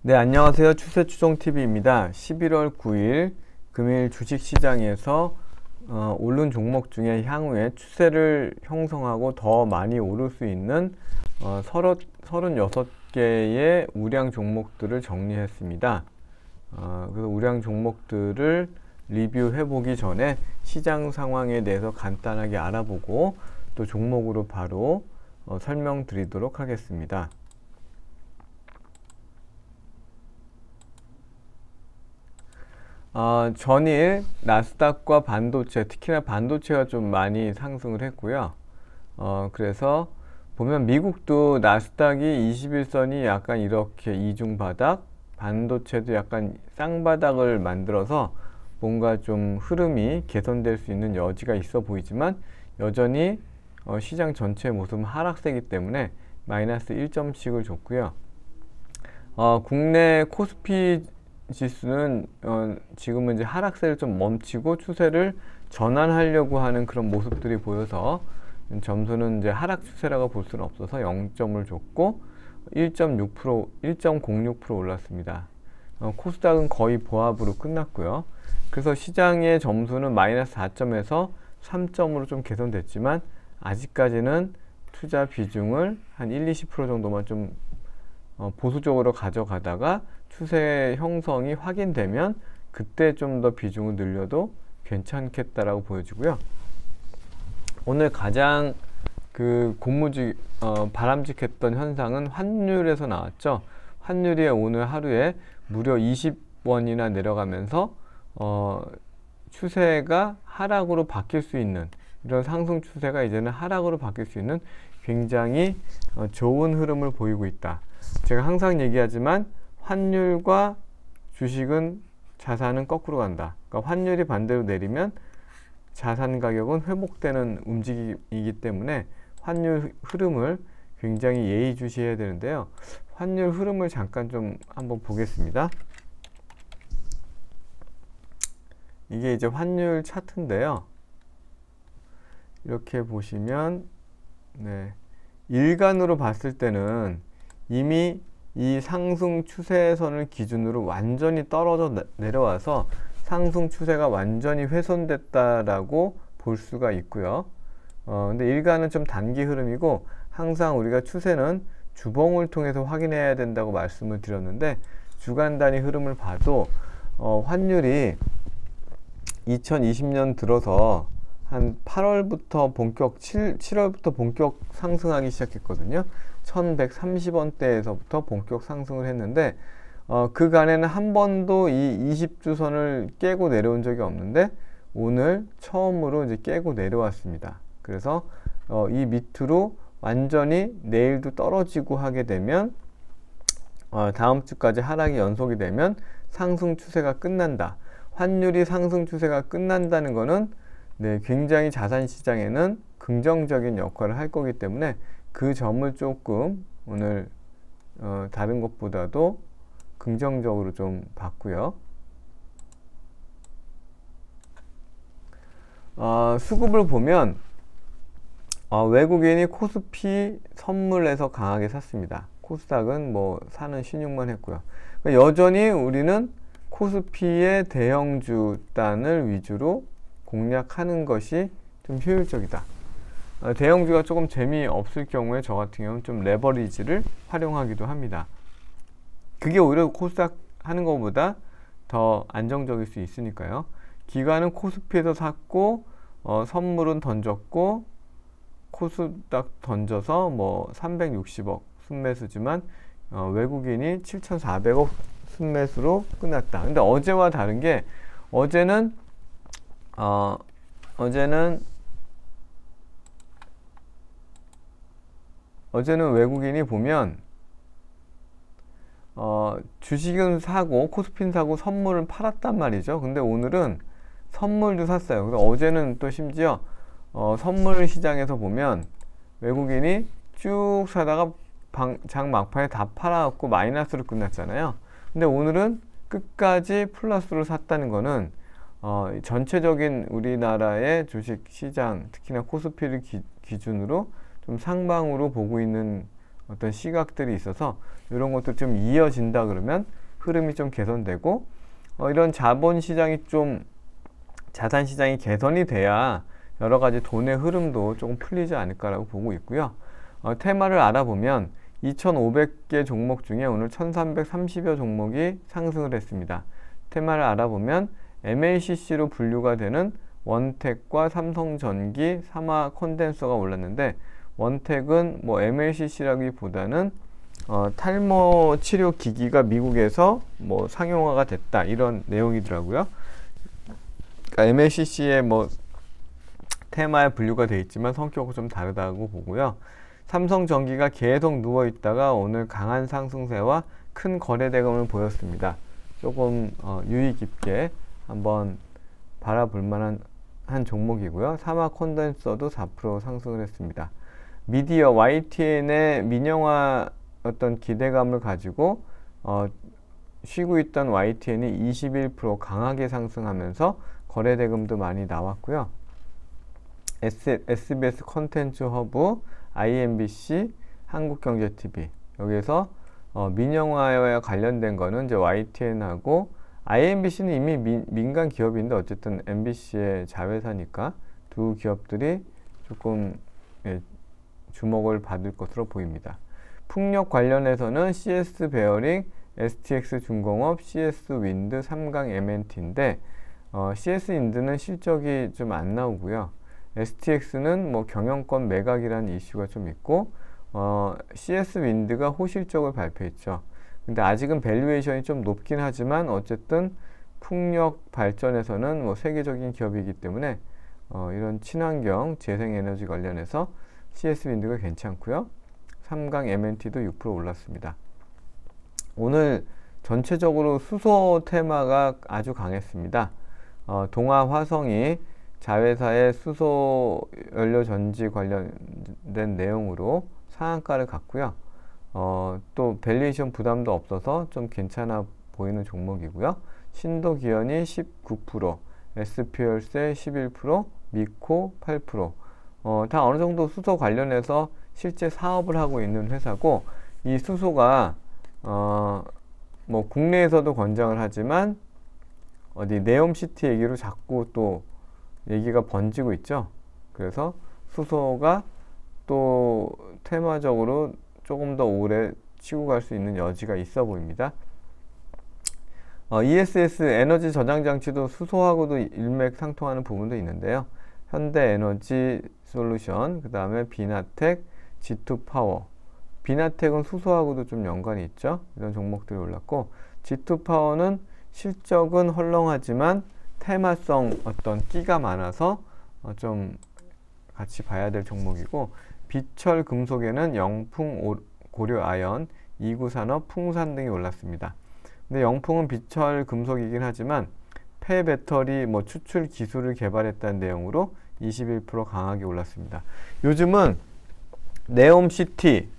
네, 안녕하세요. 추세추종TV입니다. 11월 9일 금일 주식시장에서 오른 종목 중에 향후에 추세를 형성하고 더 많이 오를 수 있는 36개의 우량 종목들을 정리했습니다. 그래서 우량 종목들을 리뷰해 보기 전에 시장 상황에 대해서 간단하게 알아보고 또 종목으로 바로 설명드리도록 하겠습니다. 전일 나스닥과 반도체, 특히나 반도체가 좀 많이 상승을 했고요. 그래서 보면 미국도 나스닥이 21선이 약간 이렇게 이중바닥, 반도체도 약간 쌍바닥을 만들어서 뭔가 좀 흐름이 개선될 수 있는 여지가 있어 보이지만 여전히 시장 전체의 모습은 하락세이기 때문에 마이너스 1점씩을 줬고요. 국내 코스피 지수는 지금은 이제 하락세를 좀 멈추고 추세를 전환하려고 하는 그런 모습들이 보여서 점수는 이제 하락 추세라고 볼 수는 없어서 0점을 줬고 1.06% 올랐습니다. 코스닥은 거의 보합으로 끝났고요. 그래서 시장의 점수는 마이너스 4점에서 3점으로 좀 개선됐지만 아직까지는 투자 비중을 한 1-20% 정도만 좀 보수적으로 가져가다가 추세 형성이 확인되면 그때 좀 더 비중을 늘려도 괜찮겠다라고 보여지고요. 오늘 가장 바람직했던 현상은 환율에서 나왔죠. 환율이 오늘 하루에 무려 20원이나 내려가면서 추세가 하락으로 바뀔 수 있는, 이런 상승 추세가 이제는 하락으로 바뀔 수 있는 굉장히 좋은 흐름을 보이고 있다. 제가 항상 얘기하지만 환율과 주식은, 자산은 거꾸로 간다. 그러니까 환율이 반대로 내리면 자산 가격은 회복되는 움직임이기 때문에 환율 흐름을 굉장히 예의주시해야 되는데요. 환율 흐름을 잠깐 좀 한번 보겠습니다. 이게 이제 환율 차트인데요. 이렇게 보시면 일간으로 봤을 때는 이미 이 상승 추세선을 기준으로 완전히 떨어져 내려와서 상승 추세가 완전히 훼손됐다라고 볼 수가 있고요. 근데 일간은 좀 단기 흐름이고, 항상 우리가 추세는 주봉을 통해서 확인해야 된다고 말씀을 드렸는데, 주간 단위 흐름을 봐도 환율이 2020년 들어서 한 8월부터 7월부터 본격 상승하기 시작했거든요. 1130원대에서부터 본격 상승을 했는데 그간에는 한 번도 이 20주선을 깨고 내려온 적이 없는데 오늘 처음으로 이제 깨고 내려왔습니다. 그래서 이 밑으로 완전히 내일도 떨어지고 하게 되면 다음 주까지 하락이 연속이 되면 상승 추세가 끝난다. 환율이 상승 추세가 끝난다는 거는 굉장히 자산 시장에는 긍정적인 역할을 할 거기 때문에 그 점을 조금 오늘 다른 것보다도 긍정적으로 좀 봤고요. 수급을 보면 외국인이 코스피 선물에서 강하게 샀습니다. 코스닥은 뭐 사는 신용만 했고요. 그러니까 여전히 우리는 코스피의 대형주단을 위주로 공략하는 것이 좀 효율적이다. 대형주가 조금 재미없을 경우에 저 같은 경우는 좀 레버리지를 활용하기도 합니다. 그게 오히려 코스닥 하는 것보다 더 안정적일 수 있으니까요. 기관은 코스피에서 샀고 선물은 던졌고 코스닥 던져서 뭐 360억 순매수지만 외국인이 7,400억 순매수로 끝났다. 근데 어제와 다른 게 어제는 외국인이 보면 주식은 사고 코스피는 사고 선물을 팔았단 말이죠. 근데 오늘은 선물도 샀어요. 그래서 어제는 또 심지어 선물 시장에서 보면 외국인이 쭉 사다가 장 막판에 다 팔아갖고 마이너스로 끝났잖아요. 근데 오늘은 끝까지 플러스로 샀다는 거는 전체적인 우리나라의 주식 시장, 특히나 코스피를 기준으로 좀 상방으로 보고 있는 어떤 시각들이 있어서 이런 것도 좀 이어진다 그러면 흐름이 좀 개선되고 이런 자본시장이 좀 자산시장이 개선이 돼야 여러 가지 돈의 흐름도 조금 풀리지 않을까라고 보고 있고요. 테마를 알아보면 2,500개 종목 중에 오늘 1,330여 종목이 상승을 했습니다. 테마를 알아보면 MLCC로 분류가 되는 원택과 삼성전기, 삼화 콘덴서가 올랐는데 원택은 뭐 MLCC라기보다는 탈모 치료 기기가 미국에서 뭐 상용화가 됐다 이런 내용이더라고요. 그러니까 MLCC의 뭐 테마에 분류가 되어 있지만 성격은 좀 다르다고 보고요. 삼성전기가 계속 누워 있다가 오늘 강한 상승세와 큰 거래 대금을 보였습니다. 조금 유의 깊게 한번 바라볼 만한 한 종목이고요. 삼화 콘덴서도 4% 상승을 했습니다. 미디어 YTN의 민영화 어떤 기대감을 가지고 쉬고 있던 YTN이 21% 강하게 상승하면서 거래 대금도 많이 나왔고요. SBS 콘텐츠 허브, IMBC, 한국경제TV 여기에서 민영화와 관련된 거는 이제 YTN하고 IMBC는 이미 민간 기업인데 어쨌든 MBC의 자회사니까 두 기업들이 조금 주목을 받을 것으로 보입니다. 풍력 관련해서는 CS 베어링, STX 중공업, CS 윈드, 삼강 MNT인데 CS 윈드는 실적이 좀 안 나오고요. STX는 뭐 경영권 매각이라는 이슈가 좀 있고 CS 윈드가 호실적을 발표했죠. 근데 아직은 밸류에이션이 좀 높긴 하지만 어쨌든 풍력 발전에서는 뭐 세계적인 기업이기 때문에 이런 친환경 재생에너지 관련해서 CS 윈드가 괜찮고요. 삼강 MNT도 6% 올랐습니다. 오늘 전체적으로 수소 테마가 아주 강했습니다. 동아 화성이 자회사의 수소 연료 전지 관련된 내용으로 상한가를 갔고요. 또 밸류에이션 부담도 없어서 좀 괜찮아 보이는 종목이고요. 신도기현이 19%, SP열세 11%, 미코 8%. 다 어느 정도 수소 관련해서 실제 사업을 하고 있는 회사고, 이 수소가 뭐 국내에서도 권장을 하지만 어디 네옴시티 얘기로 자꾸 또 얘기가 번지고 있죠. 그래서 수소가 또 테마적으로 조금 더 오래 치고 갈 수 있는 여지가 있어 보입니다. ESS 에너지 저장 장치도 수소하고도 일맥상통하는 부분도 있는데요. 현대에너지 솔루션, 그 다음에 비나텍, G2파워. 비나텍은 수소하고도 좀 연관이 있죠. 이런 종목들이 올랐고, G2파워는 실적은 헐렁하지만 테마성 어떤 끼가 많아서 좀 같이 봐야 될 종목이고, 비철 금속에는 영풍, 고려 아연, 이구산업, 풍산 등이 올랐습니다. 근데 영풍은 비철 금속이긴 하지만 폐배터리 뭐 추출 기술을 개발했다는 내용으로 21% 강하게 올랐습니다. 요즘은 네옴시티,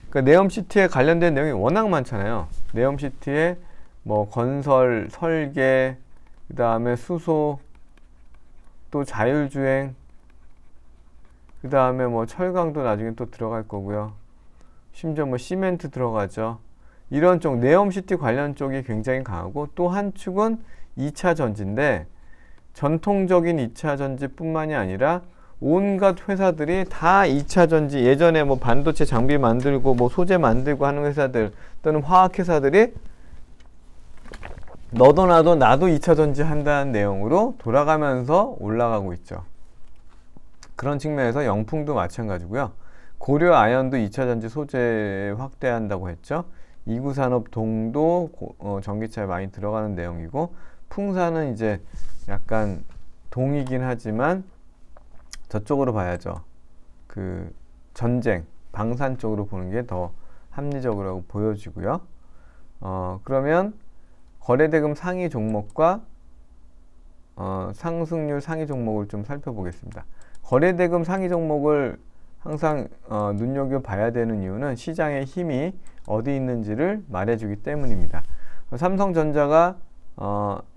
그러니까 네옴시티에 관련된 내용이 워낙 많잖아요. 네옴시티에 뭐 건설, 설계, 그 다음에 수소, 또 자율주행, 그 다음에 뭐 철강도 나중에 또 들어갈 거고요. 심지어 뭐 시멘트 들어가죠. 이런 쪽 네옴시티 관련 쪽이 굉장히 강하고, 또 한 축은 2차 전지인데, 전통적인 2차 전지 뿐만이 아니라 온갖 회사들이 다 2차 전지, 예전에 뭐 반도체 장비 만들고 뭐 소재 만들고 하는 회사들 또는 화학 회사들이 너도 나도 2차 전지 한다는 내용으로 돌아가면서 올라가고 있죠. 그런 측면에서 영풍도 마찬가지고요. 고려 아연도 2차 전지 소재 확대한다고 했죠. 이구산업 동도 전기차에 많이 들어가는 내용이고, 풍산은 이제 약간 동이긴 하지만 저쪽으로 봐야죠. 그 전쟁, 방산 쪽으로 보는 게 더 합리적으로 보여지고요. 그러면 거래대금 상위 종목과 상승률 상위 종목을 좀 살펴보겠습니다. 거래대금 상위 종목을 항상 눈여겨봐야 되는 이유는 시장의 힘이 어디 있는지를 말해주기 때문입니다. 삼성전자가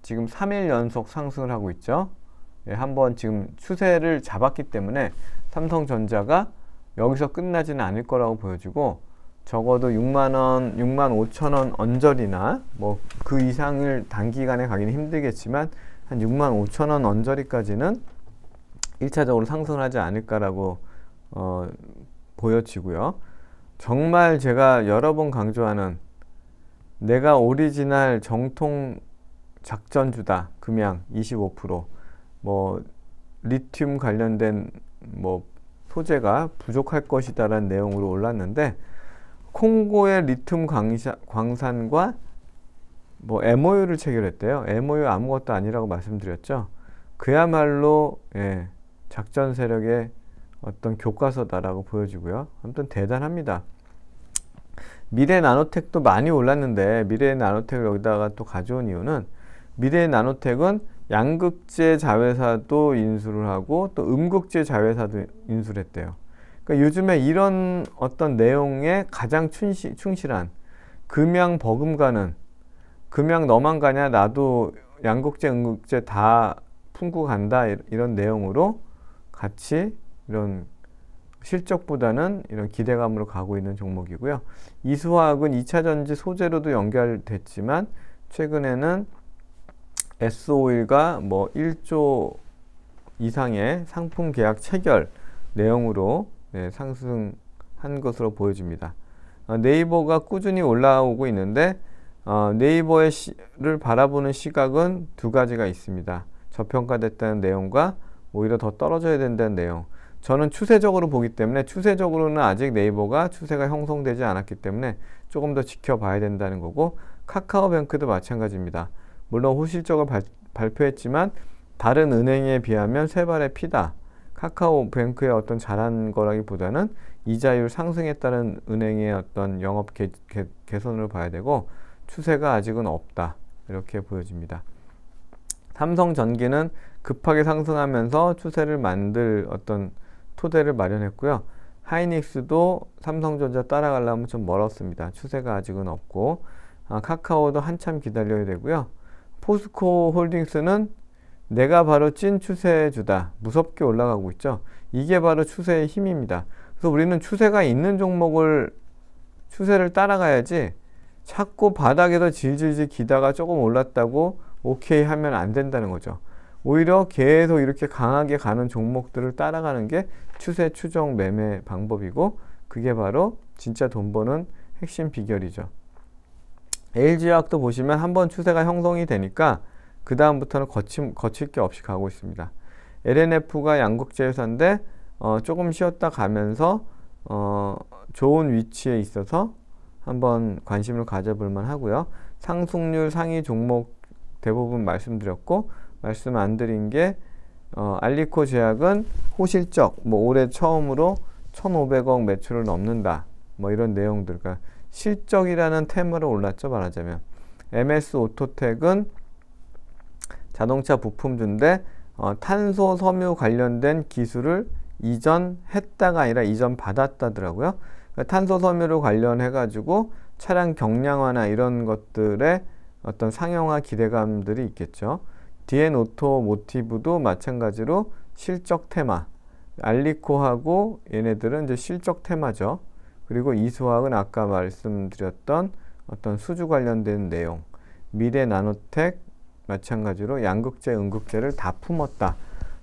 지금 3일 연속 상승을 하고 있죠. 예, 한번 지금 추세를 잡았기 때문에 삼성전자가 여기서 끝나지는 않을 거라고 보여지고, 적어도 6만원, 6만 5천원 언저리나 뭐 그 이상을 단기간에 가기는 힘들겠지만 한 6만 5천원 언저리까지는 1차적으로 상승을 하지 않을까라고 보여지고요. 정말 제가 여러 번 강조하는 내가 오리지널 정통 작전주다. 금양 25%, 뭐 리튬 관련된 뭐 소재가 부족할 것이다라는 내용으로 올랐는데, 콩고의 리튬 광산과 뭐 MOU를 체결했대요. MOU 아무것도 아니라고 말씀드렸죠. 그야말로 작전 세력의 어떤 교과서다라고 보여지고요. 아무튼 대단합니다. 미래 나노텍도 많이 올랐는데, 미래 나노텍을 여기다가 또 가져온 이유는, 미래 나노텍은 양극재 자회사도 인수를 하고 또 음극재 자회사도 인수를 했대요. 그러니까 요즘에 이런 어떤 내용에 가장 충실한, 금양 버금가는, 금양 너만 가냐, 나도 양극재 음극재 다 품고 간다, 이런 내용으로 같이 이런 실적보다는 이런 기대감으로 가고 있는 종목이고요. 이수화학은 2차전지 소재로도 연결됐지만 최근에는 S-오일과 뭐 1조 이상의 상품 계약 체결 내용으로 상승한 것으로 보여집니다. 네이버가 꾸준히 올라오고 있는데, 네이버를 바라보는 시각은 두 가지가 있습니다. 저평가됐다는 내용과 오히려 더 떨어져야 된다는 내용. 저는 추세적으로 보기 때문에, 추세적으로는 아직 네이버가 추세가 형성되지 않았기 때문에 조금 더 지켜봐야 된다는 거고, 카카오뱅크도 마찬가지입니다. 물론 호실적을 발표했지만 다른 은행에 비하면 세 발의 피다. 카카오뱅크의 어떤 잘한 거라기보다는 이자율 상승에 따른 은행의 어떤 영업 개선으로 봐야 되고, 추세가 아직은 없다, 이렇게 보여집니다. 삼성전기는 급하게 상승하면서 추세를 만들 어떤 토대를 마련했고요. 하이닉스도 삼성전자 따라가려면 좀 멀었습니다. 추세가 아직은 없고, 카카오도 한참 기다려야 되고요. 포스코 홀딩스는 내가 바로 찐 추세주다, 무섭게 올라가고 있죠. 이게 바로 추세의 힘입니다. 그래서 우리는 추세가 있는 종목을, 추세를 따라가야지 자꾸 바닥에서 질질질 기다가 조금 올랐다고 오케이 하면 안 된다는 거죠. 오히려 계속 이렇게 강하게 가는 종목들을 따라가는 게 추세 추정 매매 방법이고, 그게 바로 진짜 돈 버는 핵심 비결이죠. LG화학도 보시면 한번 추세가 형성이 되니까 그 다음부터는 거칠 게 없이 가고 있습니다. LNF가 양극재 회사인데 조금 쉬었다 가면서 좋은 위치에 있어서 한번 관심을 가져볼 만 하고요. 상승률 상위 종목 대부분 말씀드렸고, 말씀 안 드린 게 알리코 제약은 호실적, 뭐 올해 처음으로 1,500억 매출을 넘는다, 뭐 이런 내용들. 그러니까 실적이라는 테마로 올랐죠, 말하자면. MS 오토텍은 자동차 부품주인데 탄소 섬유 관련된 기술을 이전했다가 아니라 이전 받았다더라고요. 그러니까 탄소 섬유를 관련해 가지고 차량 경량화나 이런 것들의 어떤 상용화 기대감들이 있겠죠. DN 오토모티브도 마찬가지로 실적 테마, 알리코하고 얘네들은 이제 실적 테마죠. 그리고 이수화학은 아까 말씀드렸던 어떤 수주 관련된 내용, 미래 나노텍 마찬가지로 양극재, 음극재를 다 품었다.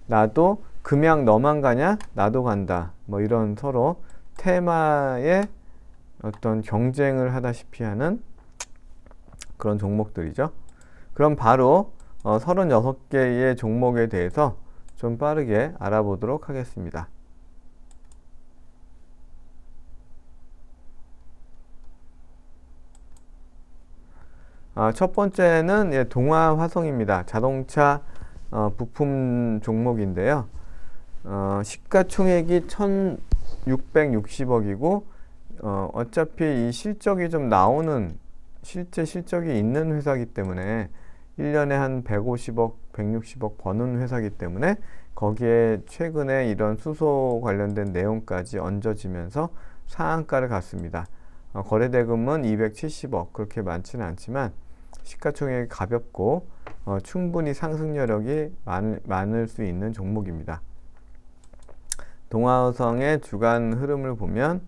나도 금양 너만 가냐? 나도 간다. 뭐 이런 서로 테마의 어떤 경쟁을 하다시피 하는 그런 종목들이죠. 그럼 바로 36개의 종목에 대해서 좀 빠르게 알아보도록 하겠습니다. 첫 번째는 동아화성입니다. 자동차 부품 종목인데요. 시가총액이 1,660억이고 어차피 이 실적이 좀 나오는, 실제 실적이 있는 회사이기 때문에 1년에 한 150억, 160억 버는 회사이기 때문에 거기에 최근에 이런 수소 관련된 내용까지 얹어지면서 상한가를 갔습니다. 거래대금은 270억, 그렇게 많지는 않지만 시가총액이 가볍고 충분히 상승 여력이 많을 수 있는 종목입니다. 동아화성의 주간 흐름을 보면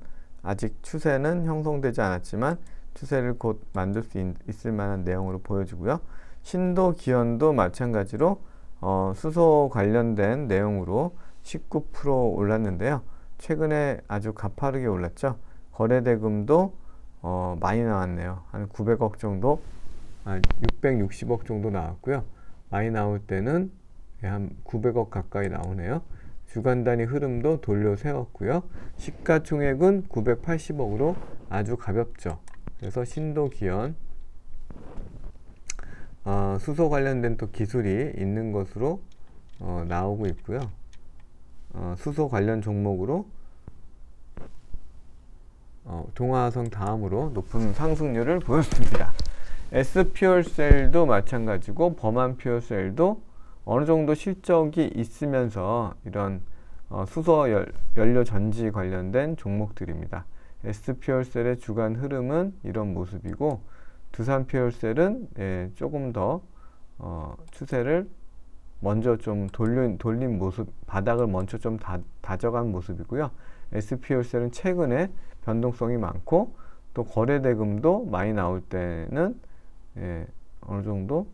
아직 추세는 형성되지 않았지만 추세를 곧 만들 수 있을 만한 내용으로 보여지고요. 신도 기현도 마찬가지로 수소 관련된 내용으로 19% 올랐는데요. 최근에 아주 가파르게 올랐죠. 거래대금도 많이 나왔네요. 한 900억 정도, 660억 정도 나왔고요. 많이 나올 때는 한 900억 가까이 나오네요. 주간 단위 흐름도 돌려 세웠고요. 시가총액은 980억으로 아주 가볍죠. 그래서 신도 기현, 수소 관련된 또 기술이 있는 것으로 나오고 있고요. 수소 관련 종목으로 동화성 다음으로 높은 상승률을 보였습니다. S퓨얼셀도 마찬가지고 범한퓨얼셀도 어느 정도 실적이 있으면서 이런 수소 연료 전지 관련된 종목들입니다. S퓨얼셀의 주간 흐름은 이런 모습이고 두산퓨얼셀은 조금 더 추세를 먼저 좀 돌린 모습, 바닥을 먼저 좀 다져간 모습이고요. S퓨얼셀은 최근에 변동성이 많고 또 거래대금도 많이 나올 때는 어느 정도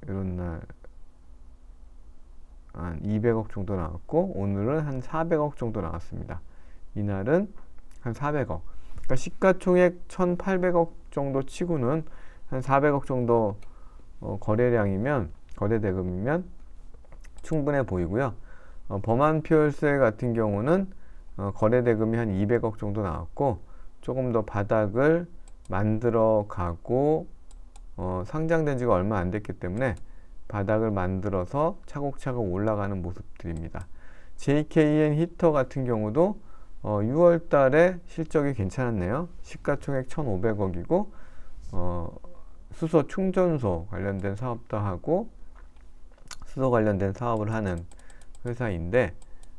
이런 날 한 200억 정도 나왔고 오늘은 한 400억 정도 나왔습니다. 이날은 한 400억. 그러니까 시가총액 1,800억 정도 치고는 한 400억 정도 거래대금이면 충분해 보이고요. 범한퓨얼셀 같은 경우는 거래대금이 한 200억 정도 나왔고 조금 더 바닥을 만들어 가고 상장된 지가 얼마 안 됐기 때문에 바닥을 만들어서 차곡차곡 올라가는 모습들입니다. JKN 히터 같은 경우도 6월 달에 실적이 괜찮았네요. 시가총액 1,500억이고 수소 충전소 관련된 사업도 하고 수소 관련된 사업을 하는 회사인데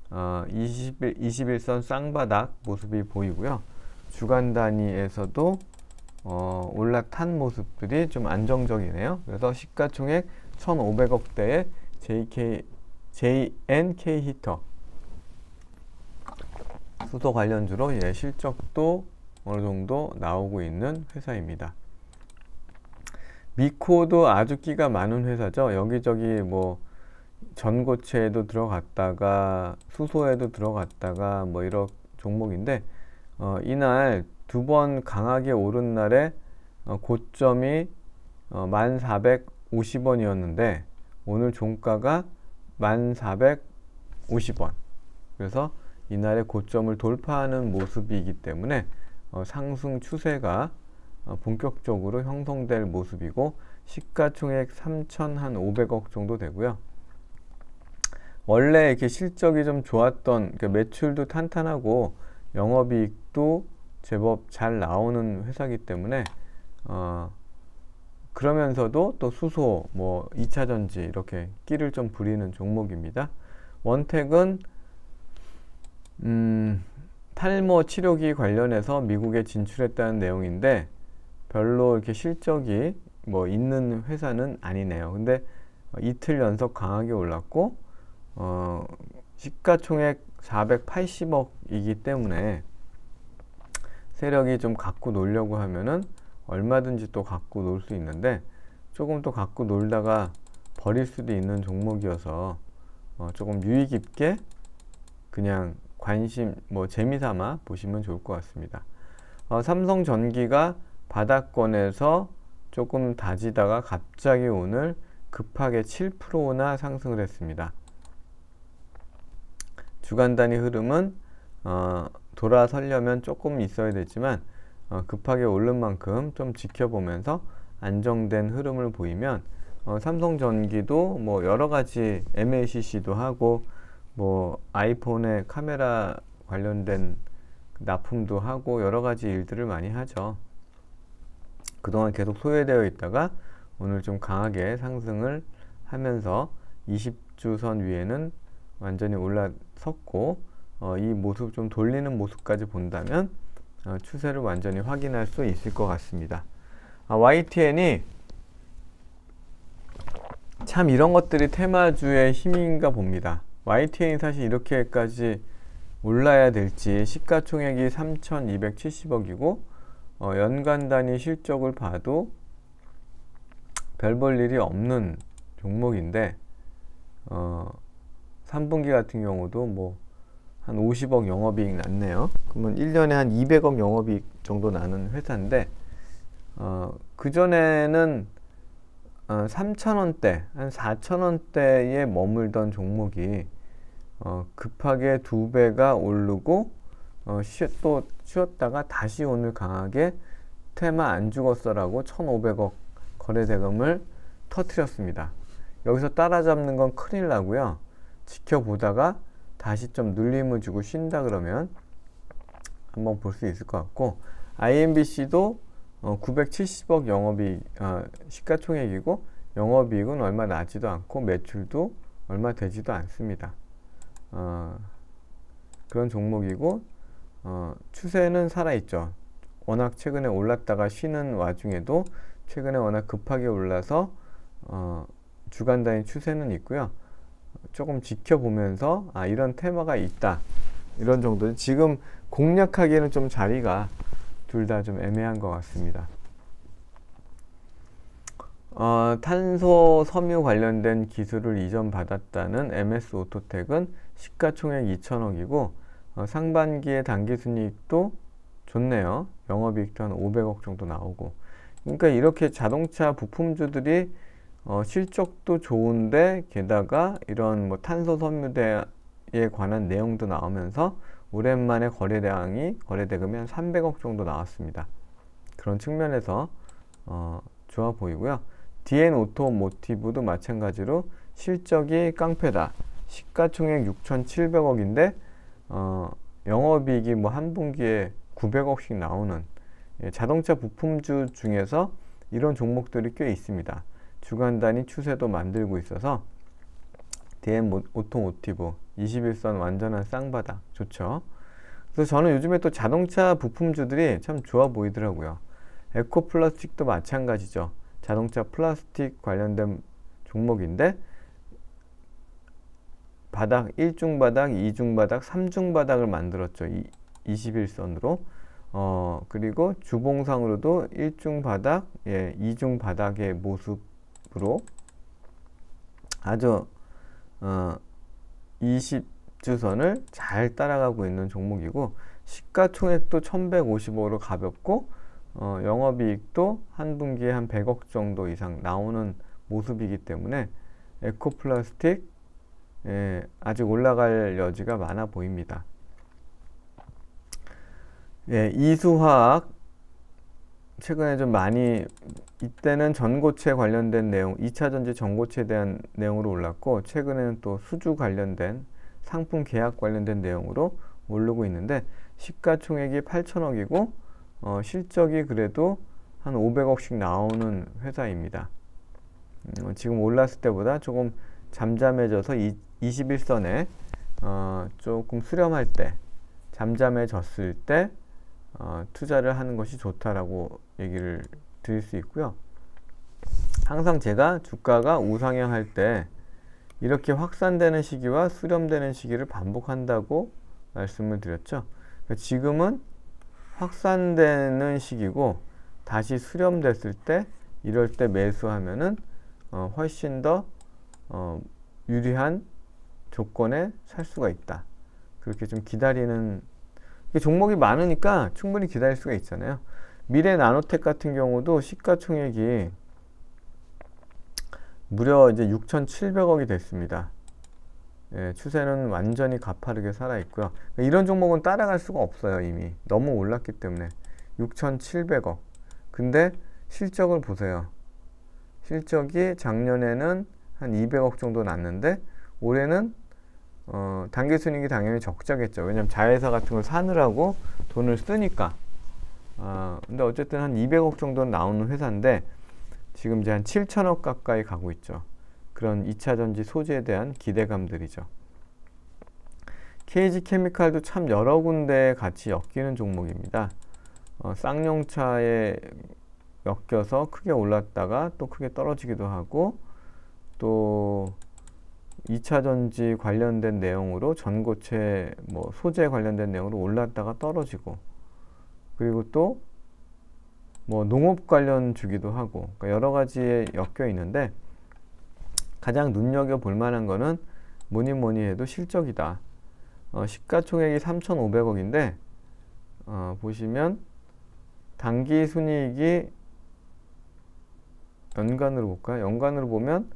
21선 쌍바닥 모습이 보이고요. 주간 단위에서도 올라탄 모습들이 좀 안정적이네요. 그래서 시가총액 1,500억대의 JNK 히터 수소 관련주로 실적도 어느 정도 나오고 있는 회사입니다. 미코도 아주 끼가 많은 회사죠. 여기저기 뭐 전고체에도 들어갔다가 수소에도 들어갔다가 뭐 이런 종목인데 이날 두 번 강하게 오른 날에 고점이 1,450원이었는데 오늘 종가가 1,450원. 그래서 이날의 고점을 돌파하는 모습이기 때문에 상승 추세가 본격적으로 형성될 모습이고 시가총액 3,500억 정도 되고요. 원래 이렇게 실적이 좀 좋았던, 그러니까 매출도 탄탄하고 영업이익도 제법 잘 나오는 회사이기 때문에 그러면서도 또 수소, 뭐 2차전지 이렇게 끼를 좀 부리는 종목입니다. 원택은 탈모 치료기 관련해서 미국에 진출했다는 내용인데 별로 이렇게 실적이 뭐 있는 회사는 아니네요. 근데 이틀 연속 강하게 올랐고 시가총액 480억이기 때문에 세력이 좀 갖고 놀려고 하면은 얼마든지 또 갖고 놀 수 있는데 조금 또 갖고 놀다가 버릴 수도 있는 종목이어서 조금 유의 깊게 그냥 관심, 뭐 재미삼아 보시면 좋을 것 같습니다. 삼성전기가 바닥권에서 조금 다지다가 갑자기 오늘 급하게 7%나 상승을 했습니다. 주간 단위 흐름은 돌아서려면 조금 있어야 되지만 급하게 오른 만큼 좀 지켜보면서 안정된 흐름을 보이면 삼성전기도 뭐 여러가지 MLCC도 하고 뭐 아이폰의 카메라 관련된 납품도 하고 여러가지 일들을 많이 하죠. 그동안 계속 소외되어 있다가 오늘 좀 강하게 상승을 하면서 20주선 위에는 완전히 올라섰고 이 모습 좀 돌리는 모습까지 본다면 추세를 완전히 확인할 수 있을 것 같습니다. YTN이 참 이런 것들이 테마주의 힘인가 봅니다. YTN이 사실 이렇게까지 올라야 될지. 시가총액이 3,270억이고 연간 단위 실적을 봐도 별 볼 일이 없는 종목인데 3분기 같은 경우도 뭐 한 50억 영업이익 났네요. 그러면 1년에 한 200억 영업이익 정도 나는 회사인데 그전에는 3,000원대, 한 4,000원대에 머물던 종목이 급하게 2배가 오르고 또 쉬었다가 다시 오늘 강하게 테마 안 죽었어라고 1,500억 거래대금을 터뜨렸습니다. 여기서 따라잡는 건 큰일 나고요. 지켜보다가 다시 좀 눌림을 주고 쉰다 그러면 한번 볼 수 있을 것 같고, IMBC도 970억 영업이익, 시가총액이고 영업이익은 얼마 나지도 않고 매출도 얼마 되지도 않습니다. 그런 종목이고 추세는 살아있죠. 워낙 최근에 올랐다가 쉬는 와중에도 최근에 워낙 급하게 올라서 주간 단위 추세는 있고요. 조금 지켜보면서 이런 테마가 있다, 이런 정도. 지금 공략하기에는 좀 자리가 둘 다 좀 애매한 것 같습니다. 탄소 섬유 관련된 기술을 이전받았다는 MS 오토텍은 시가총액 2,000억이고 상반기에 당기순이익도 좋네요. 영업이익도 한 500억 정도 나오고. 그러니까 이렇게 자동차 부품주들이 실적도 좋은데 게다가 이런 뭐 탄소 섬유대에 관한 내용도 나오면서 오랜만에 거래대금이 한 300억 정도 나왔습니다. 그런 측면에서 좋아 보이고요. DN 오토모티브도 마찬가지로 실적이 깡패다. 시가총액 6,700억인데 영업이익이 뭐 한 분기에 900억씩 나오는 자동차 부품주 중에서 이런 종목들이 꽤 있습니다. 주간 단위 추세도 만들고 있어서 DM 오토모티브 21선 완전한 쌍바닥 좋죠. 그래서 저는 요즘에 또 자동차 부품주들이 참 좋아 보이더라고요. 에코플라스틱도 마찬가지죠. 자동차 플라스틱 관련된 종목인데 바닥 1중바닥, 2중바닥, 3중바닥을 만들었죠. 21선으로. 그리고 주봉상으로도 1중바닥, 2중바닥의 모습으로 아주 20주선을 잘 따라가고 있는 종목이고, 시가총액도 1,150억으로 가볍고 영업이익도 한 분기에 한 100억 정도 이상 나오는 모습이기 때문에 에코플라스틱 아직 올라갈 여지가 많아 보입니다. 이수화학 최근에 좀 많이, 이때는 전고체 관련된 내용, 2차전지 전고체에 대한 내용으로 올랐고, 최근에는 또 수주 관련된 상품 계약 관련된 내용으로 오르고 있는데, 시가총액이 8,000억이고 실적이 그래도 한 500억씩 나오는 회사입니다. 지금 올랐을 때보다 조금 잠잠해져서 21선에 조금 수렴할 때, 잠잠해졌을 때 투자를 하는 것이 좋다라고 얘기를 드릴 수 있고요. 항상 제가 주가가 우상향할 때 이렇게 확산되는 시기와 수렴되는 시기를 반복한다고 말씀을 드렸죠. 그러니까 지금은 확산되는 시기고 다시 수렴됐을 때, 이럴 때 매수하면은 훨씬 더 유리한 조건에 살 수가 있다. 그렇게 좀 기다리는, 종목이 많으니까 충분히 기다릴 수가 있잖아요. 미래 나노텍 같은 경우도 시가총액이 무려 이제 6,700억이 됐습니다. 추세는 완전히 가파르게 살아있고요. 이런 종목은 따라갈 수가 없어요. 이미 너무 올랐기 때문에. 6,700억. 근데 실적을 보세요. 실적이 작년에는 한 200억 정도 났는데 올해는 당기순이익이 당연히 적자겠죠. 왜냐면 자회사 같은 걸 사느라고 돈을 쓰니까. 근데 어쨌든 한 200억 정도는 나오는 회사인데 지금 이제 한 7천억 가까이 가고 있죠. 그런 2차전지 소재에 대한 기대감들이죠. KG케미칼도 참 여러 군데 같이 엮이는 종목입니다. 쌍용차에 엮여서 크게 올랐다가 또 크게 떨어지기도 하고, 또 2차전지 관련된 내용으로 전고체 뭐 소재 관련된 내용으로 올랐다가 떨어지고, 그리고 또 뭐 농업 관련 주기도 하고, 그러니까 여러 가지에 엮여 있는데 가장 눈여겨볼 만한 거는 뭐니 해도 실적이다. 시가총액이 3,500억인데 보시면 당기순이익이 연간으로 볼까요? 연간으로 보면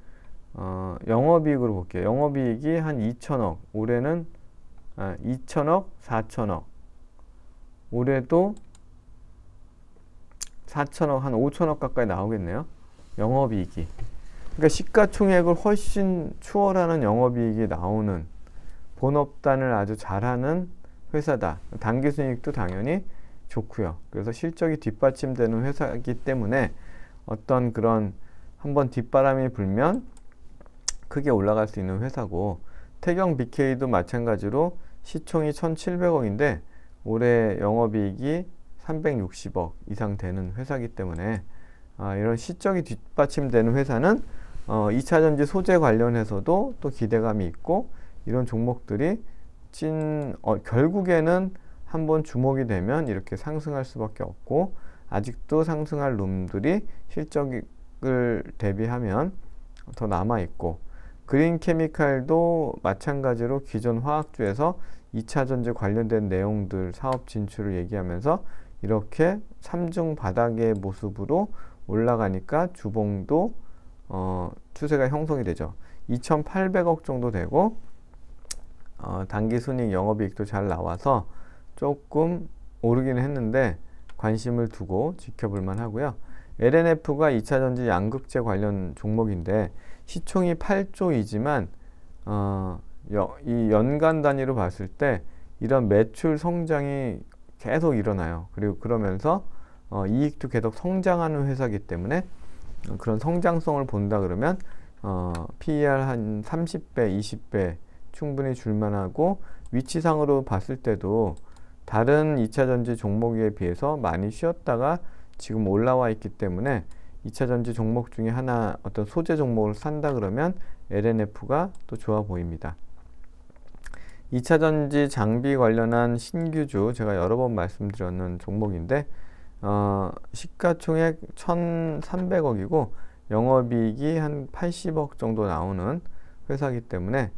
영업이익으로 볼게요. 영업이익이 한 2천억, 올해는 2천억, 4천억, 올해도 4천억, 한 5천억 가까이 나오겠네요. 영업이익이. 그러니까 시가총액을 훨씬 추월하는 영업이익이 나오는, 본업단을 아주 잘하는 회사다. 당기순이익도 당연히 좋고요. 그래서 실적이 뒷받침되는 회사이기 때문에 어떤 그런 한번 뒷바람이 불면 크게 올라갈 수 있는 회사고, 태경 BK도 마찬가지로 시총이 1,700억인데 올해 영업이익이 360억 이상 되는 회사이기 때문에 이런 실적이 뒷받침되는 회사는 2차전지 소재 관련해서도 또 기대감이 있고, 이런 종목들이 결국에는 한번 주목이 되면 이렇게 상승할 수밖에 없고, 아직도 상승할 룸들이 실적을 대비하면 더 남아있고, 그린케미칼도 마찬가지로 기존 화학주에서 2차전지 관련된 내용들 사업 진출을 얘기하면서 이렇게 3중 바닥의 모습으로 올라가니까 주봉도 추세가 형성이 되죠. 2,800억 정도 되고 당기순이익 영업이익도 잘 나와서 조금 오르기는 했는데 관심을 두고 지켜볼 만하고요. LNF가 2차전지 양극재 관련 종목인데 시총이 8조이지만 이 연간 단위로 봤을 때 이런 매출 성장이 계속 일어나요. 그리고 그러면서 이익도 계속 성장하는 회사이기 때문에 그런 성장성을 본다 그러면 PER 한 30배, 20배 충분히 줄만하고, 위치상으로 봤을 때도 다른 2차전지 종목에 비해서 많이 쉬었다가 지금 올라와 있기 때문에 2차전지 종목 중에 하나 어떤 소재 종목을 산다 그러면 LNF가 또 좋아 보입니다. 2차전지 장비 관련한 신규주, 제가 여러 번 말씀드렸는 종목인데 시가총액 1,300억이고 영업이익이 한 80억 정도 나오는 회사이기 때문에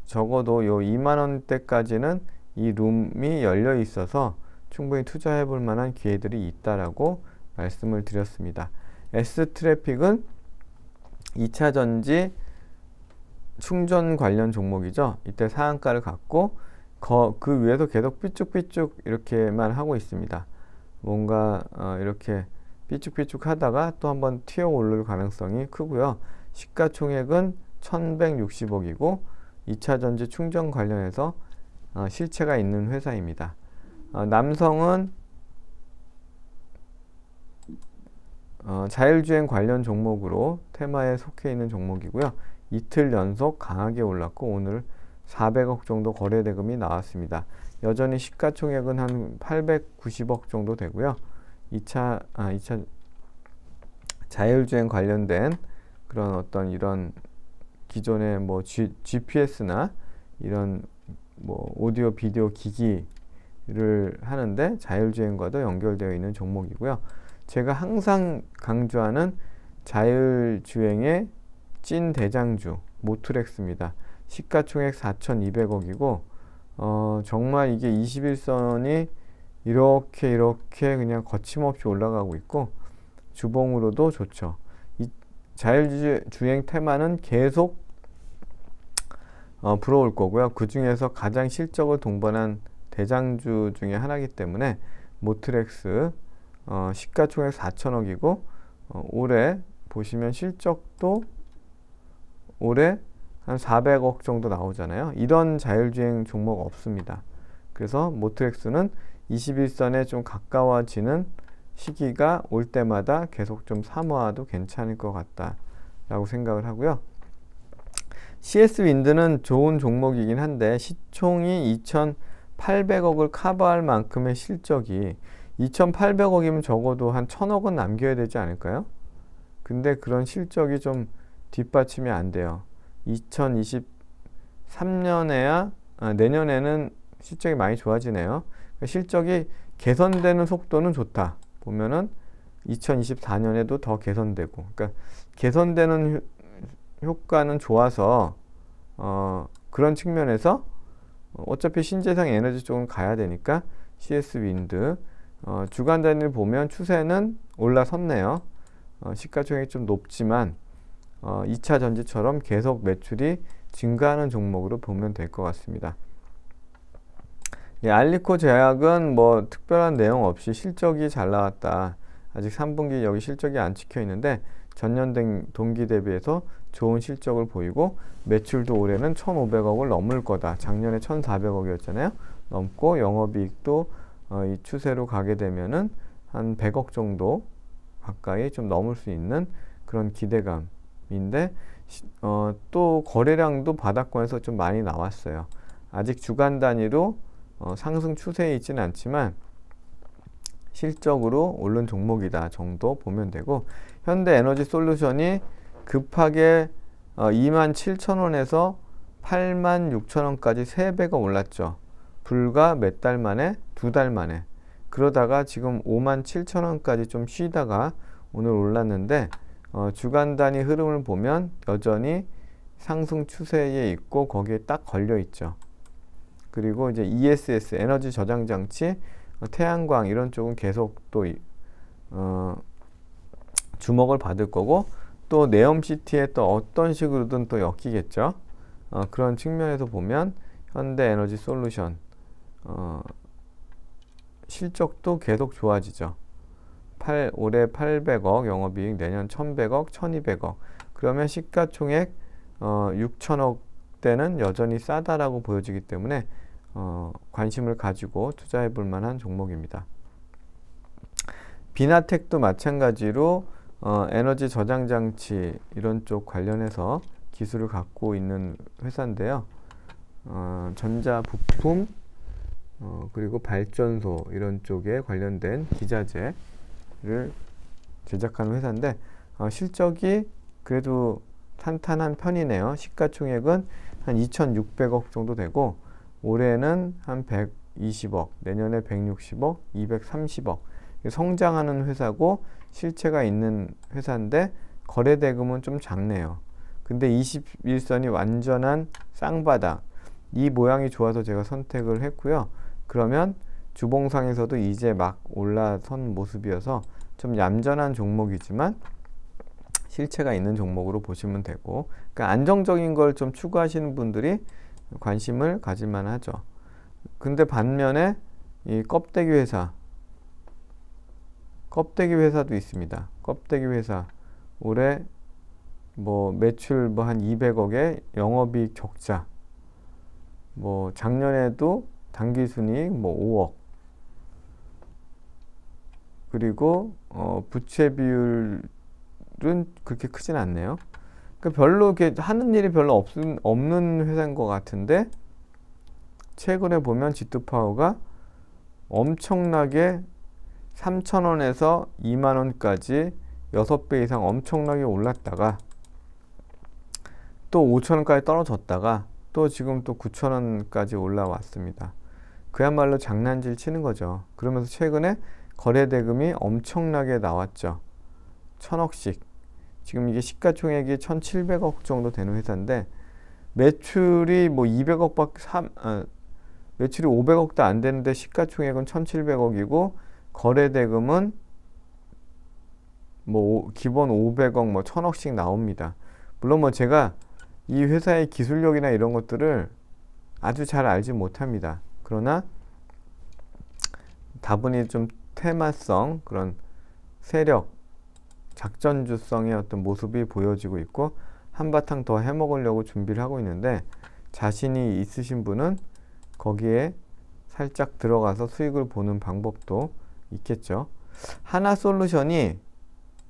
적어도 요 2만원대까지는 이 룸이 열려 있어서 충분히 투자해 볼 만한 기회들이 있다라고 말씀을 드렸습니다. S트래픽은 2차전지 충전 관련 종목이죠. 이때 상한가를 갖고 그 위에서 계속 삐쭉삐쭉 이렇게만 하고 있습니다. 뭔가 이렇게 삐쭉삐쭉 하다가 또 한번 튀어 오를 가능성이 크고요. 시가총액은 1,160억이고 2차전지 충전 관련해서 실체가 있는 회사입니다. 남성은 자율주행 관련 종목으로 테마에 속해 있는 종목이고요. 이틀 연속 강하게 올랐고 오늘 400억 정도 거래대금이 나왔습니다. 여전히 시가총액은 한 890억 정도 되고요. 2차 자율주행 관련된 그런 어떤 이런 기존의 뭐 GPS나 이런 뭐 오디오 비디오 기기를 하는데 자율주행과도 연결되어 있는 종목이고요. 제가 항상 강조하는 자율주행의 찐 대장주 모트렉스입니다. 시가총액 4,200억이고 정말 이게 21선이 이렇게 그냥 거침없이 올라가고 있고 주봉으로도 좋죠. 이 자율주행 테마는 계속 불어올 거고요. 그 중에서 가장 실적을 동반한 대장주 중에 하나이기 때문에 모트렉스 시가총액 4천억이고 올해 보시면 실적도 올해 한 400억 정도 나오잖아요. 이런 자율주행 종목 없습니다. 그래서 모트렉스는 21선에 좀 가까워지는 시기가 올 때마다 계속 좀 사모아도 괜찮을 것 같다 라고 생각을 하고요. CS윈드는 좋은 종목이긴 한데 시총이 2,800억을 커버할 만큼의 실적이 2,800억이면 적어도 한 1,000억은 남겨야 되지 않을까요? 근데 그런 실적이 좀 뒷받침이 안 돼요. 2023년에야 내년에는 실적이 많이 좋아지네요. 실적이 개선되는 속도는 좋다. 보면은 2024년에도 더 개선되고, 그러니까 개선되는 효과는 좋아서 그런 측면에서 어차피 신재생 에너지 쪽은 가야 되니까 CS 윈드 주간 단위를 보면 추세는 올라섰네요. 시가총액이 좀 높지만 2차 전지처럼 계속 매출이 증가하는 종목으로 보면 될 것 같습니다. 알리코 제약은 뭐 특별한 내용 없이 실적이 잘 나왔다. 아직 3분기 여기 실적이 안 찍혀 있는데 전년 동기 대비해서 좋은 실적을 보이고 매출도 올해는 1,500억을 넘을 거다. 작년에 1,400억이었잖아요. 넘고 영업이익도 이 추세로 가게 되면은 한 100억 정도 가까이 좀 넘을 수 있는 그런 기대감인데 또 거래량도 바닥권에서 좀 많이 나왔어요. 아직 주간 단위로 상승 추세에 있지는 않지만 실적으로 오른 종목이다 정도 보면 되고, 현대에너지솔루션이 급하게 27,000원에서 86,000원까지 3배가 올랐죠. 불과 몇 달 만에, 2달 만에. 그러다가 지금 57,000원까지 좀 쉬다가 오늘 올랐는데 주간 단위 흐름을 보면 여전히 상승 추세에 있고 거기에 딱 걸려 있죠. 그리고 이제 ESS 에너지 저장 장치, 태양광 이런 쪽은 계속 또 주목을 받을 거고, 또 네옴시티에 또 어떤 식으로든 또 엮이겠죠. 그런 측면에서 보면 현대에너지솔루션 실적도 계속 좋아지죠. 올해 800억 영업이익, 내년 1,100억, 1,200억. 그러면 시가총액 6천억대는 여전히 싸다라고 보여지기 때문에 관심을 가지고 투자해 볼 만한 종목입니다. 비나텍도 마찬가지로 에너지 저장 장치 이런 쪽 관련해서 기술을 갖고 있는 회사인데요. 전자 부품 그리고 발전소 이런 쪽에 관련된 기자재를 제작하는 회사인데 실적이 그래도 탄탄한 편이네요. 시가총액은 한 2,600억 정도 되고 올해는 한 120억, 내년에 160억, 230억. 성장하는 회사고 실체가 있는 회사인데 거래대금은 좀 작네요. 근데 21선이 완전한 쌍바닥. 이 모양이 좋아서 제가 선택을 했고요. 그러면 주봉상에서도 이제 막 올라선 모습이어서 좀 얌전한 종목이지만 실체가 있는 종목으로 보시면 되고, 그러니까 안정적인 걸 좀 추구하시는 분들이 관심을 가질만 하죠. 근데 반면에 이 껍데기 회사도 있습니다. 껍데기 회사 올해 뭐 매출 뭐 한 200억에 영업이익 적자, 뭐 작년에도 당기순이익 뭐 5억, 그리고 부채 비율은 그렇게 크진 않네요. 그러니까 별로 이렇게 하는 일이 별로 없는 회사인 것 같은데 최근에 보면 지투파워가 엄청나게 3,000원에서 2만원까지 6배 이상 엄청나게 올랐다가 또 5,000원까지 떨어졌다가 또 지금 또 9,000원까지 올라왔습니다. 그야말로 장난질 치는 거죠. 그러면서 최근에 거래대금이 엄청나게 나왔죠. 1,000억씩. 지금 이게 시가총액이 1,700억 정도 되는 회사인데 매출이 뭐 200억밖에 매출이 500억도 안 되는데 시가총액은 1,700억이고 거래대금은 뭐 기본 500억 뭐 1,000억씩 나옵니다. 물론 뭐 제가 이 회사의 기술력이나 이런 것들을 아주 잘 알지 못합니다. 그러나 다분히 좀 테마성, 그런 세력, 작전주성의 어떤 모습이 보여지고 있고 한바탕 더 해먹으려고 준비를 하고 있는데, 자신이 있으신 분은 거기에 살짝 들어가서 수익을 보는 방법도 있겠죠. 하나솔루션이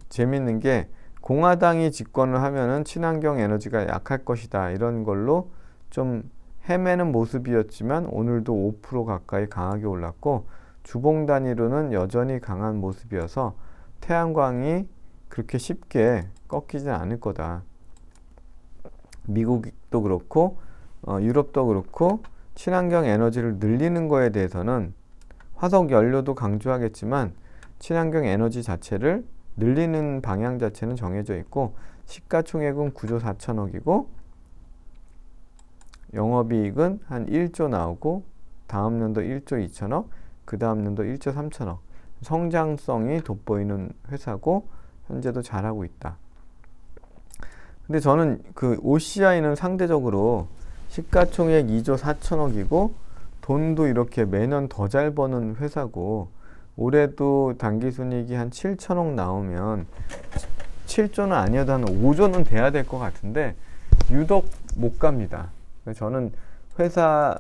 재밌는 게 공화당이 집권을 하면은 친환경 에너지가 약할 것이다 이런 걸로 좀 헤매는 모습이었지만 오늘도 5% 가까이 강하게 올랐고 주봉 단위로는 여전히 강한 모습이어서 태양광이 그렇게 쉽게 꺾이진 않을 거다. 미국도 그렇고 유럽도 그렇고 친환경 에너지를 늘리는 거에 대해서는 화석 연료도 강조하겠지만 친환경 에너지 자체를 늘리는 방향 자체는 정해져 있고 시가총액은 9조 4천억이고 영업이익은 한 1조 나오고 다음 년도 1조 2천억, 그 다음 년도 1조 3천억. 성장성이 돋보이는 회사고 현재도 잘하고 있다. 근데 저는 그 OCI는 상대적으로 시가총액 2조 4천억이고 돈도 이렇게 매년 더 잘 버는 회사고 올해도 당기순이익이 한 7천억 나오면 7조는 아니어도 한 5조는 돼야 될 것 같은데 유독 못 갑니다. 저는 회사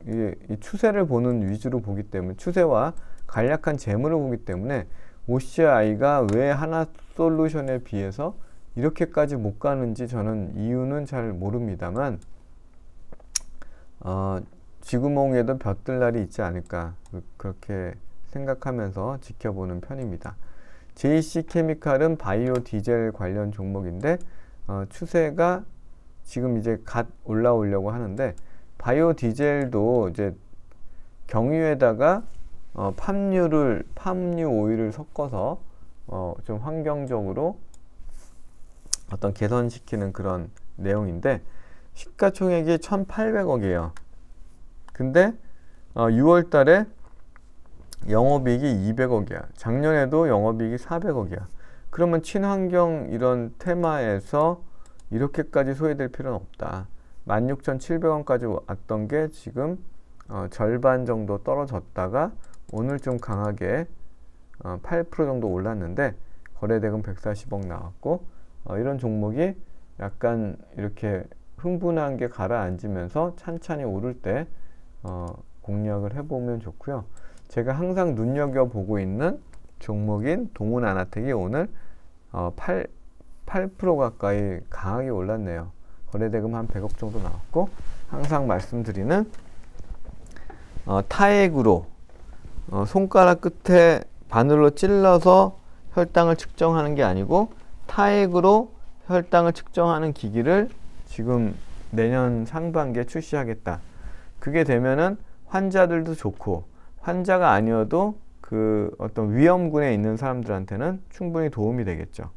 이 추세를 보는 위주로 보기 때문에 추세와 간략한 재물을 보기 때문에 OCI가 왜 하나솔루션에 비해서 이렇게까지 못 가는지 저는 이유는 잘 모릅니다만 쥐구멍에도 볕들날이 있지 않을까 그렇게 생각하면서 지켜보는 편입니다. JC케미칼은 바이오 디젤 관련 종목인데 추세가 지금 이제 갓 올라오려고 하는데 바이오 디젤도 이제 경유에다가 팜유 오일을 섞어서 좀 환경적으로 어떤 개선시키는 그런 내용인데 시가총액이 1,800억이에요. 근데 6월 달에 영업이익이 200억이야. 작년에도 영업이익이 400억이야. 그러면 친환경 이런 테마에서 이렇게까지 소외될 필요는 없다. 16,700원까지 왔던 게 지금 절반 정도 떨어졌다가 오늘 좀 강하게 8% 정도 올랐는데 거래대금 140억 나왔고 이런 종목이 약간 이렇게 흥분한 게 가라앉으면서 찬찬히 오를 때 공략을 해보면 좋고요. 제가 항상 눈여겨보고 있는 종목인 동훈아나텍이 오늘 8% 가까이 강하게 올랐네요. 거래대금 한 100억 정도 나왔고 항상 말씀드리는 타액으로 손가락 끝에 바늘로 찔러서 혈당을 측정하는 게 아니고 타액으로 혈당을 측정하는 기기를 지금 내년 상반기에 출시하겠다. 그게 되면은 환자들도 좋고 환자가 아니어도 그 어떤 위험군에 있는 사람들한테는 충분히 도움이 되겠죠.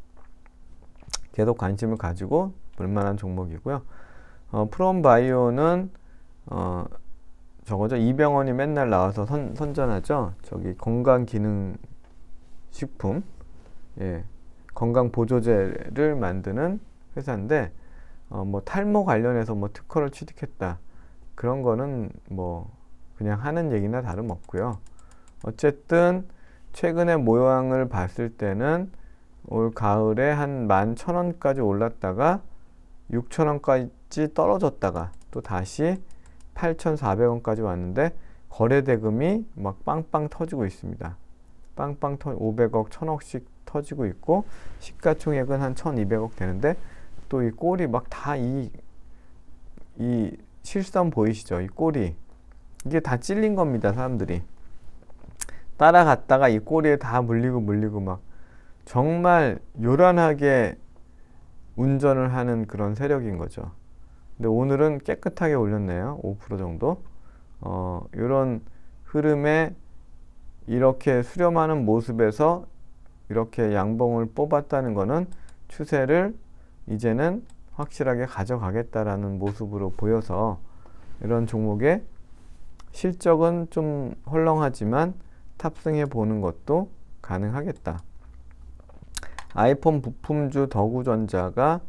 계속 관심을 가지고 볼만한 종목이고요. 프롬바이오는 저거죠. 이병헌이 맨날 나와서 선전하죠. 저기 건강기능식품, 예, 건강보조제를 만드는 회사인데 뭐 탈모 관련해서 뭐 특허를 취득했다. 그런 거는 뭐 그냥 하는 얘기나 다름없고요. 어쨌든 최근에 모양을 봤을 때는 올 가을에 한 11,000원까지 올랐다가 6,000원까지 떨어졌다가 또 다시 8,400원까지 왔는데 거래대금이 막 빵빵 터지고 있습니다. 빵빵 500억, 1,000억씩 터지고 있고 시가총액은 한 1,200억 되는데 또 이 꼴이 막 다 이 실선 보이시죠? 이 꼴이 이게 다 찔린 겁니다. 사람들이 따라갔다가 이 꼬리에 다 물리고 막 정말 요란하게 운전을 하는 그런 세력인 거죠. 근데 오늘은 깨끗하게 올렸네요. 5% 정도. 이런 흐름에 이렇게 수렴하는 모습에서 이렇게 양봉을 뽑았다는 거는 추세를 이제는 확실하게 가져가겠다라는 모습으로 보여서 이런 종목의 실적은 좀 헐렁하지만 탑승해 보는 것도 가능하겠다. 아이폰 부품주 더구전자가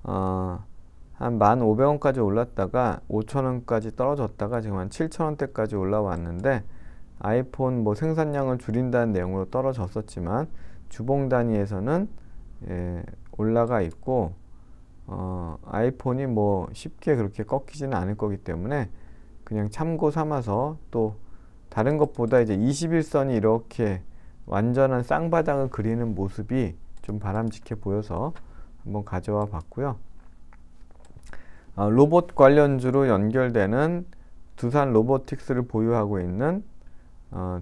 한 1,500원까지 올랐다가 5,000원까지 떨어졌다가 지금 한 7,000원대까지 올라왔는데 아이폰 뭐 생산량을 줄인다는 내용으로 떨어졌었지만 주봉 단위에서는 올라가 있고 아이폰이 뭐 쉽게 그렇게 꺾이지는 않을 거기 때문에 그냥 참고 삼아서 또 다른 것보다 이제 21선이 이렇게 완전한 쌍바닥을 그리는 모습이 좀 바람직해 보여서 한번 가져와 봤고요. 로봇 관련주로 연결되는 두산 로보틱스를 보유하고 있는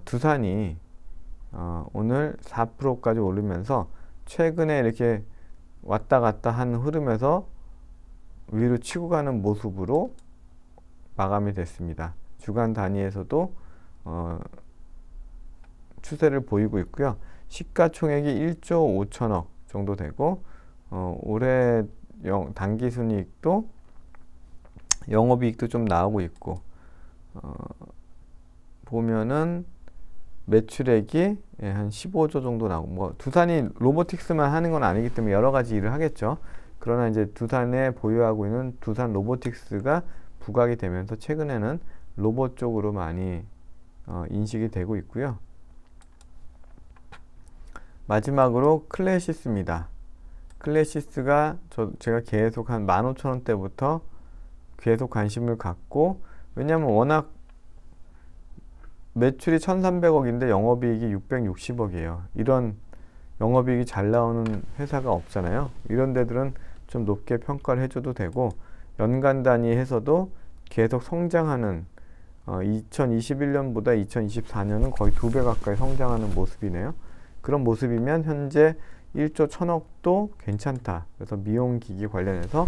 두산이 오늘 4%까지 오르면서 최근에 이렇게 왔다 갔다 한 흐름에서 위로 치고 가는 모습으로 마감이 됐습니다. 주간 단위에서도 추세를 보이고 있고요. 시가총액이 1조 5천억 정도 되고 올해 당기순이익도 영업이익도 좀 나오고 있고 보면은 매출액이 한 15조 정도 나오고 뭐 두산이 로보틱스만 하는 건 아니기 때문에 여러 가지 일을 하겠죠. 그러나 이제 두산에 보유하고 있는 두산 로보틱스가 부각이 되면서 최근에는 로봇 쪽으로 많이 인식이 되고 있고요. 마지막으로 클래시스입니다. 클래시스가 제가 계속 한 15,000원대부터 계속 관심을 갖고, 왜냐하면 워낙 매출이 1,300억인데 영업이익이 660억이에요. 이런 영업이익이 잘 나오는 회사가 없잖아요. 이런 데들은 좀 높게 평가를 해줘도 되고, 연간 단위 해서도 계속 성장하는 2021년보다 2024년은 거의 2배 가까이 성장하는 모습이네요. 그런 모습이면 현재 1조 1,000억도 괜찮다. 그래서 미용기기 관련해서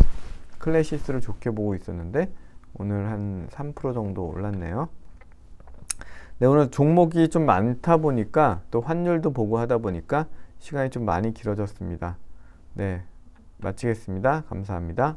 클래시스를 좋게 보고 있었는데 오늘 한 3% 정도 올랐네요. 네, 오늘 종목이 좀 많다 보니까 또 환율도 보고 하다 보니까 시간이 좀 많이 길어졌습니다. 네, 마치겠습니다. 감사합니다.